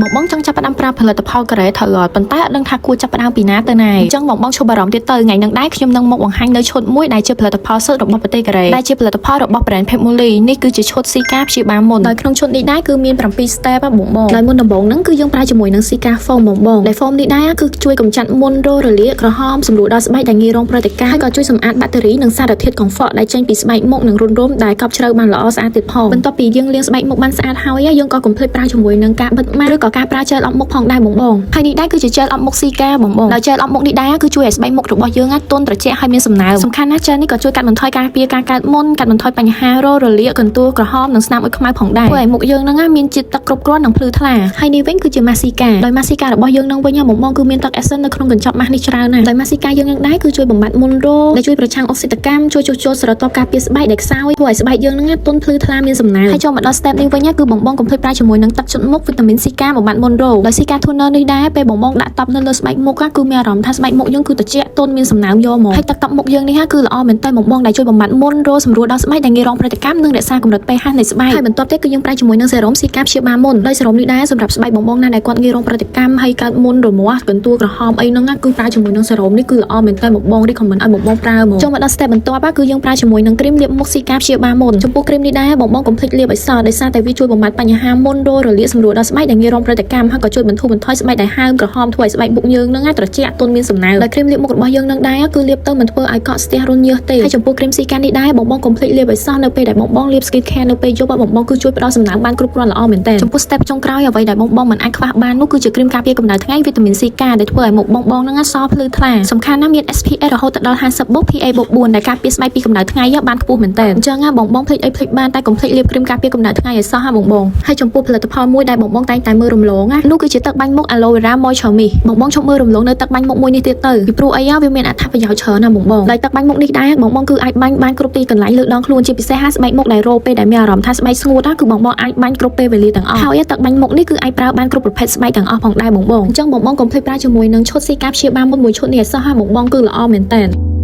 បងបងចង់ចាប់ផ្ដើមប្រើផលិតផលការ៉េថើរប៉ុន្តែអត់ដឹងថាគួរចាប់ផ្ដើមពីណាទៅណាអញ្ចឹងបងបងឈប់បារម្ភទៀតទៅថ្ងៃនឹងដែរខ្ញុំនឹងមកបង្ហាញនៅឈុតមួយដែលជាផលិតផលសុទ្ធរបស់ប្រទេសការ៉េដែលជាផលិតផលរបស់ brand Pepmoli នេះគឺជាឈុតស៊ីកាព្យាបាលមុនដោយក្នុងឈុតនេះដែរគឺមាន7 step បងបងដោយមុនដំបូងហ្នឹងគឺយើងប្រើជាមួយនឹងស៊ីកា foam បងបងដែល foam នេះដែរគឺជួយកម្ចាត់មុនរោរលាកក្រហមសម្រួលដល់ស្បែកដែលងាយរងប្រតិកម្មហើយក៏ជួយសម្អាតបាក់តេរីនិងសារធាតុកង្វក់ដែលចេញពីស្បែកមុខនិងរុនរំដែលកប់ជ្រៅបានល្អស្អាតទៀតផងបន្ទាប់ពីយើងលាងស្បែកមុខបានស្អាតហើយយើងក៏កុំភ្លេចប្រើជាមួយនឹងការបិទម៉ាស់ឬក៏ការប្រើ gel អប់មុខផងដែរបងបងហើយនេះដែរគឺជា gel អប់មុខស៊ីកាបងបងដោយ gel អប់មុខនេះដែរគឺជួយឲ្យស្បែកមុខរបស់យើងទន់ត្រជាក់ហើយមានសំណើមសំខាន់ណាស់ gel នេះក៏ជួយកាត់បន្ថយការពារការកើតមុនកាត់បន្ថយបញ្ហារោរលាកកន្ទួលក្រហមនិងស្នាមអុចខ្មៅផងដែរធ្វើឲ្យមុខយើងហ្នឹងមានជាតិទឹកគ្រប់គ្រាន់និងភ្លឺថ្លាហើយនេះវិញគឺជា mask ស៊ីកាដោយ mask ស៊ីការបស់យើងនឹងវិញបងបងគឺមានទឹក essence នៅក្នុងកញ្ចប់ mask នេះច្រើនណាស់ដោយ mask ស៊ីកាយើងនឹងដែរគឺជួយបំបត្តិមុនរោដែលជួយប្រឆាំងអុកស៊ីតកម្មជួយជួសជុលស្រទាប់ការពារស្បែកដែលខ្សោយធ្វើឲ្យស្បែកយើងហ្នឹងទន់ភ្លឺថ្លាមានសំណើមហើយចូលមកដល់ step នេះវិញគឺបងបងកុំភ្លេចប្រើជាមួយនឹងទឹកជត់មុខវីតាមីនស៊ីកាបំបត្តិមុនរោដោយស៊ីកា toner នេះដែរពេលបងបងដាក់តប់នៅលើស្បែកមុខគឺមានអារម្មណ៍ថាស្បែកមុខយើងគឺត្រជាក់ទន់មានសំណើមយកមកហើយទឹកតប់មុខយើងនេះគឺល្អមែនតើបងបងដែលជួយបំបត្តិមុនរោសម្រួលដល់ស្បែកដែលងាយរងប្រតិកម្មនិងរក្សាកម្រិត pH នៃស្បែកហើយបន្ទាប់ទៀតគឺយើងប្រើជាមួយនឹងសេរ៉ូមស៊ីកាព្យាបាលមុនដោយសេរ៉ូមនេះដែរសម្រាប់ស្បែកបងបងណាដែលគាត់ងាយរងប្រតិកម្មហើយកើតមុនរមាស់កន្ទួលក្រហមអីហ្នឹងគឺប្រើជាមួយនឹងសេរ៉ូមនេះគឺល្អមែនតើបងបងrecommendឲ្យបងបងប្រើមកចូលមកដល់ step បន្ទាប់គឺយើងប្រើជាមួយនឹងគ្រីមលាបមុខស៊ីកាព្យាបាលមុនចំពោះគ្រីមនេះដែរបងបងកុំភ្លេចលាបឲ្យសដោយសារតែវាជួយបំបត្តិបញ្ហាមុនរោរលាកសម្រួលដល់ស្បែកដែលងាយរងប្រតិកម្មហើយក៏ជួយបន្ធូរបន្ថយស្បែកដែលហើមក្រហមធ្វើឲ្យស្បែកមុខយើងហ្នឹងត្រជាក់ទន់មានសំណើមដោយគ្រីមលាបមុខរបស់យើងនឹងដែរគឺលាបទៅមិនធ្វើឲ្យកកស្ទះរុនញើសទេហើយចំពោះគ្រីមស៊ីកានេះដែរបងបងកុំភ្លេចលាបឲ្យសោះនៅពេលដែលបងបងលាប skin care នៅពេលយប់បងបងគឺជួយផ្ដល់សំណើមបានគ្រប់គ្រាន់ល្អមែនតើចំពោះ step ចុងក្រោយអ្វីដែលបងបងមិនអាចខ្វះបាននោះគឺជាគ្រីមការពារកម្ដៅថ្ងៃវីតាមីនស៊ីកាដែលធ្វើឲ្យមុខបងបងហ្នឹងសភ្លឺថ្លាសំខាន់ណាស់មាន SPF រហូតដល់50 PA+4 ដែលការពារស្បែកពីកម្ដៅថ្ងៃបានខ្ពស់មែនតើអញ្ចឹងបងបងភ្លេចអីភ្លេចបានតែកុំភ្លេចលាបគ្រីមការពារកម្ដៅថ្ងៃឲ្យសោះបងបងហើយចំពោះផលិតផលមួយដែលបងបងតែងតែមើលរំលងនោះគឺជាទឹកបាញ់មុខ Aloe Vera Moisture Mist បងបងជប់មើលរំលងនៅទឹកបាញ់មុខមួយនេះទៀតទៅពីព្រោះអីវាមានអត្ថប្រយោជន៍ច្រើនណាស់បងបងដោយទឹកបាញ់មុខនេះដែរបងបងគឺអាចបាញ់បានគ្រប់ទីកន្លែងលើដងខ្លួនជាពិសេសស្បែកមុខដែលរោពេលដែលមានអារម្មណ៍ថាស្បែកស្ងួតគឺបងបងអាចបាញ់គ្រប់ពេលវេលាទាំងអស់ហើយទឹកបាញ់មុខនេះគឺអាចប្រើបានគ្រប់ប្រភេទស្បែកទាំងអស់ផងដែរបងបងអញ្ចឹងបងបងកុំភ្លេចប្រើជាមួយនឹងឈុតស៊ីកាព្យាបាលមុនមួយឈុតនេះឲ្យសោះបងបងគឺល្អមែនតើ